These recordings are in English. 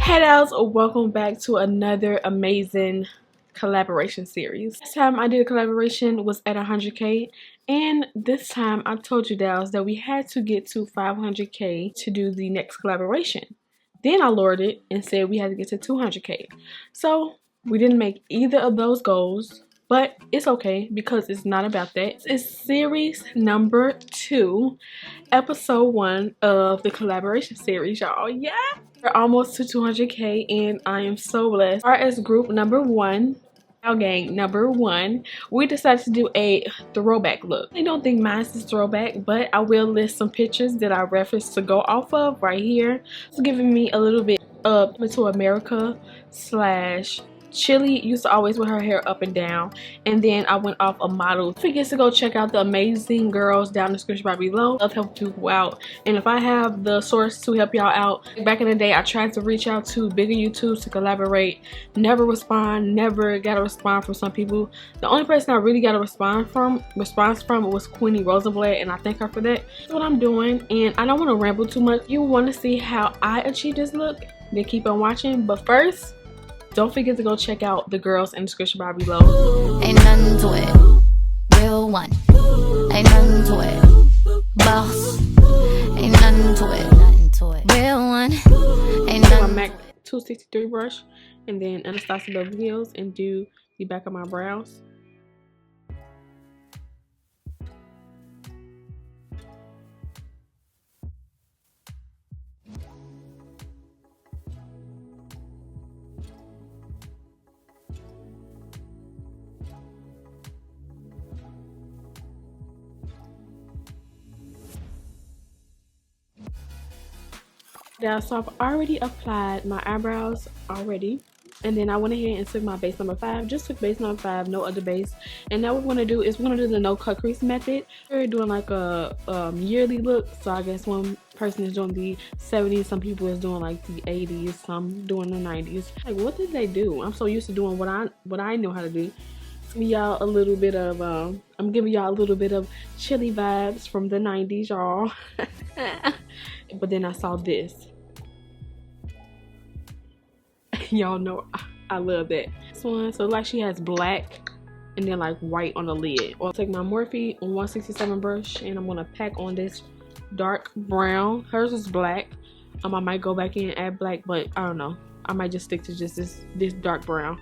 Hey guys, welcome back to another amazing collaboration series. Last time I did a collaboration was at 100k, and this time I told you guys that we had to get to 500k to do the next collaboration. Then I lowered it and said we had to get to 200k. So we didn't make either of those goals, but it's okay because it's not about that. It's series number 2, episode 1 of the collaboration series, y'all. Yeah, we're almost to 200k and I am so blessed. As far as group number 1, our gang number 1, we decided to do a throwback look. I don't think mine is throwback, but I will list some pictures that I referenced to go off of right here. It's giving me a little bit of to America / Chili used to always wear her hair up and down, and then I went off a model. Don't forget to go check out the amazing girls down in the description bar below. I'll help you out, and if I have the source to help y'all out. Back in the day, I tried to reach out to bigger YouTubes to collaborate. Never got a response from some people. The only person I really got a response from was Queenie Rosenblatt, and I thank her for that. That's what I'm doing, and I don't want to ramble too much. You want to see how I achieved this look? Then keep on watching. But first, don't forget to go check out the girls in the description bar below. Ain't nothing to it. Real one. Ain't nothing to it. Boss. Ain't nothing to it. Real one. Ain't nothing. My MAC 263 brush, and then Anastasia Beverly Hills, and do the back of my brows. Yeah, so I've already applied my eyebrows already, and then I went ahead and took my base number 5. Just took base number 5, no other base. And now what we're gonna do is we're gonna do the no cut crease method. We're doing like a yearly look, so I guess one person is doing the 70s, some people is doing like the 80s, some doing the 90s. Like, what did they do? I'm so used to doing what I know how to do. Y'all a little bit of I'm giving y'all a little bit of Chili vibes from the 90s, y'all. But then I saw this. Y'all know I love that. This one, so like she has black and then like white on the lid. I'll take my Morphe 167 brush, and I'm gonna pack on this dark brown. Hers is black. I might go back in and add black, but I don't know. I might just stick to just this dark brown.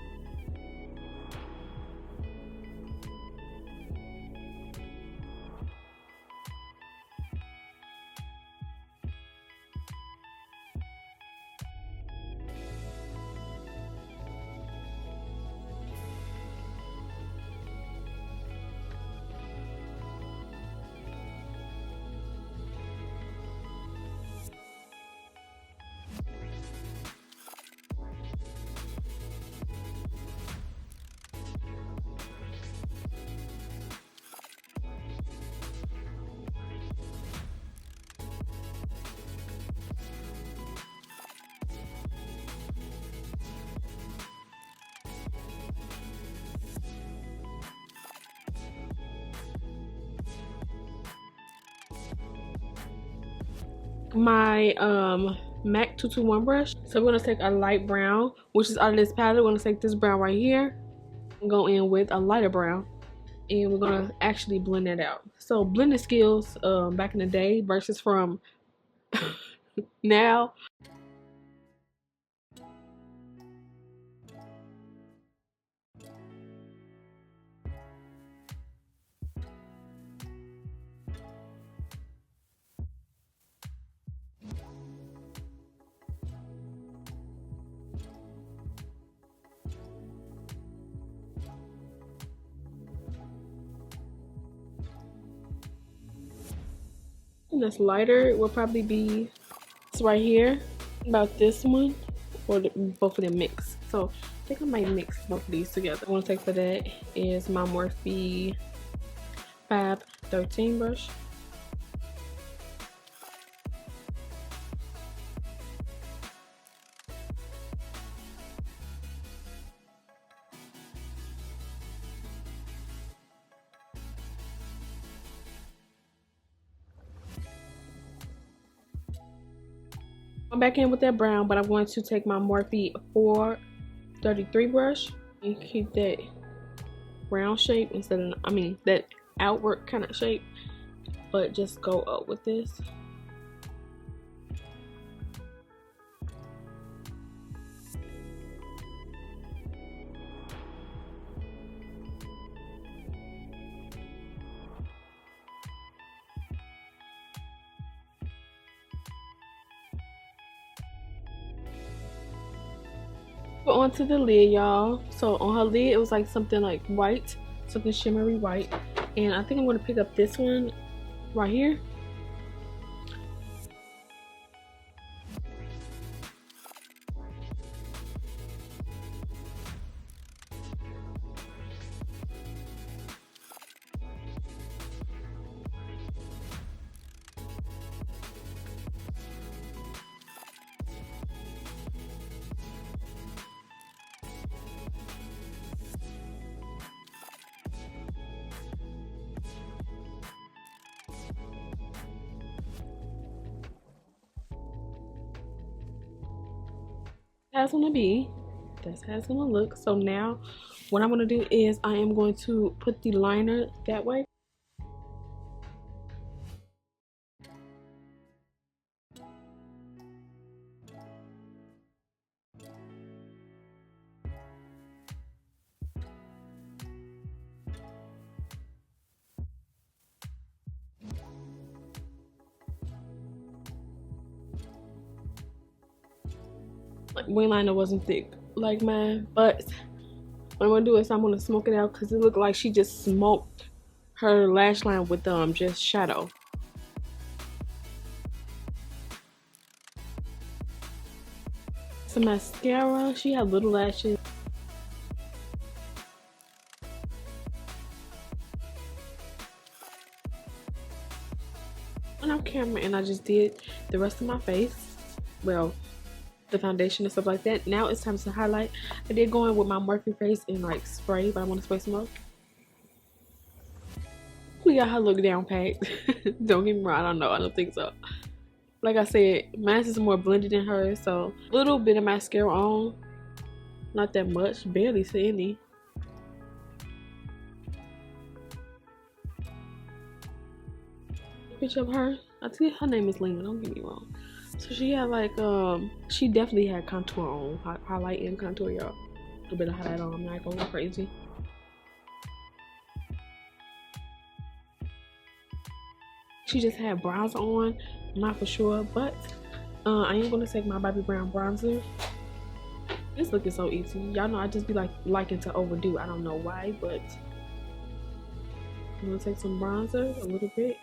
My MAC 221 brush. So we're gonna take a light brown, which is out of this palette. We're gonna take this brown right here and go in with a lighter brown, and we're gonna actually blend that out. So blending skills back in the day versus from now. This lighter will probably be this right here, about this one, or both of them mix. So I think I might mix both of these together. I want to take for that is my Morphe 513 brush. I'm back in with that brown, but I'm going to take my Morphe 433 brush and keep that round shape instead of, that outward kind of shape, but just go up with this. But onto the lid, y'all. So on her lid, it was like something like white, something shimmery white. And I think I'm going to pick up this one right here. That's gonna be, that's how it's gonna look. So now what I'm gonna do is I am going to put the liner that way. Like, wing liner wasn't thick like mine, but what I'm gonna do is I'm gonna smoke it out because it looked like she just smoked her lash line with just shadow. Some mascara. She had little lashes. Went off camera and I just did the rest of my face. Well, the foundation and stuff like that. Now it's time to highlight. I did go in with my Morphe face in like spray, but I want to spray some more. We got her look down packed. Don't get me wrong, I don't know. I don't think so. Like I said, mine is more blended than hers, so a little bit of mascara on. Not that much, barely see any. Picture of her. I think her name is Lena, don't get me wrong. So she had like, she definitely had contour on, highlight and contour, y'all. A little bit of highlight on, I'm not going crazy. She just had bronzer on, not for sure, but I am going to take my Bobbi Brown bronzer. This look is so easy. Y'all know I just be like liking to overdo. I don't know why, but I'm going to take some bronzer, a little bit.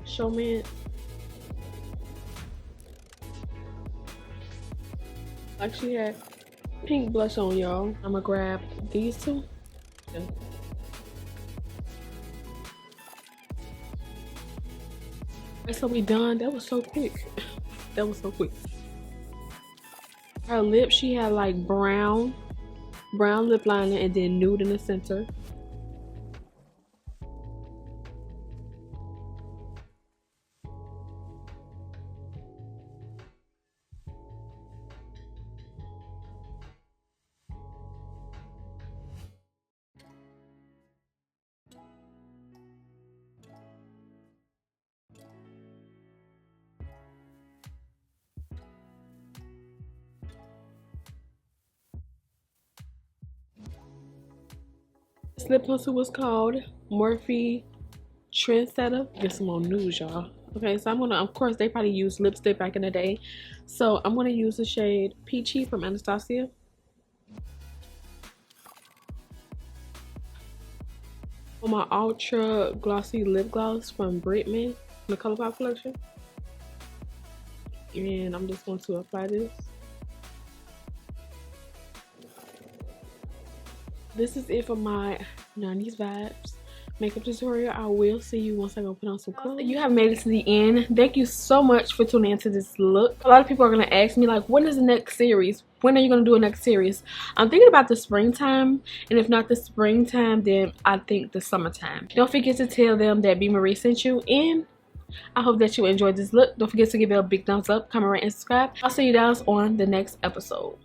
Showman. Like she had pink blush on, y'all. I'm gonna grab these two. Okay. Alright, so we done. That was so quick. That was so quick. Her lips, she had like brown lip liner and then nude in the center. This lip pencil was called Morphe Trendsetter. Get some more news, y'all. Okay, so I'm gonna, of course, they probably used lipstick back in the day. So I'm gonna use the shade Peachy from Anastasia. On my ultra glossy lip gloss from Britman, the ColourPop collection. And I'm just going to apply this. This is it for my 90s vibes makeup tutorial. I will see you once I go put on some color. You have made it to the end. Thank you so much for tuning into this look. A lot of people are going to ask me, like, when is the next series? When are you going to do a next series? I'm thinking about the springtime, and if not the springtime, then I think the summertime. Don't forget to tell them that B Marie sent you, and I hope that you enjoyed this look. Don't forget to give it a big thumbs up, comment, rate, and subscribe. I'll see you guys on the next episode.